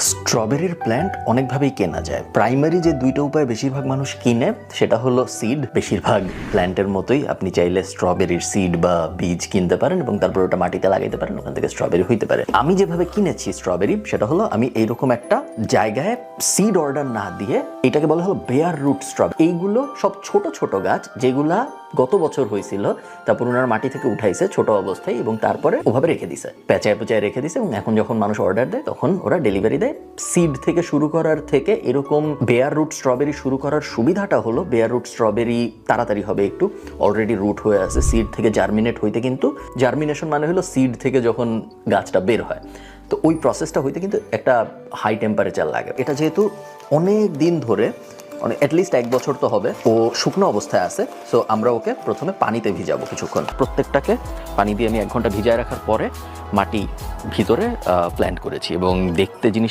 স্ট্রবেরির plant অনেকভাবেই কেনা যায়। প্রাইমারি যে দুইটা উপায় বেশিরভাগ মানুষ কিনে সেটা হলো সিড। বেশিরভাগ প্ল্যান্টের মতোই আপনি চাইলে স্ট্রবেরির সিড বা বীজ কিনতে পারেন এবং তারপর ওটা মাটিতে লাগাইতে পারেন, ওখান থেকে স্ট্রবেরি হইতে পারে। আমি যেভাবে কিনেছি স্ট্রবেরি সেটা হলো আমি এইরকম একটা জায়গায় সিড অর্ডার না দিয়ে, এটাকে বলা হলো বেয়ার রুট স্ট্রবেরি। এইগুলো সব ছোট ছোট গাছ যেগুলা গত বছর হয়েছিল, তারপর ওনার মাটি থেকে উঠাইছে ছোট অবস্থায় এবং তারপরে ওভাবে রেখে দিছে, পেঁচায় পেঁচায় রেখে দিছে। এবং এখন যখন মানুষ অর্ডার দেয় তখন ওরা ডেলিভারি দেয়। সিড থেকে শুরু করার থেকে এরকম বেয়ার রুট স্ট্রবেরি শুরু করার সুবিধাটা হলো বেয়ার রুট স্ট্রবেরি তাড়াতাড়ি হবে, একটু অলরেডি রুট হয়ে আছে। সিড থেকে জার্মিনেট হইতে, কিন্তু জার্মিনেশন মানে হলো সিড থেকে যখন গাছটা বের হয়, তো ওই প্রসেসটা হইতে কিন্তু একটা হাই টেম্পারেচার লাগে। এটা যেহেতু অনেক দিন ধরে, অ্যাটলিস্ট 1 বছর তো হবে ও শুকনো অবস্থায় আছে, সো আমরা ওকে প্রথমে পানিতে ভিজাবো কিছুক্ষণ। প্রত্যেকটাকে পানি দিয়ে আমি 1 ঘন্টা ভিজায় রাখার পরে মাটি ভিতরে প্ল্যান্ট করেছি এবং দেখতে জিনিসটা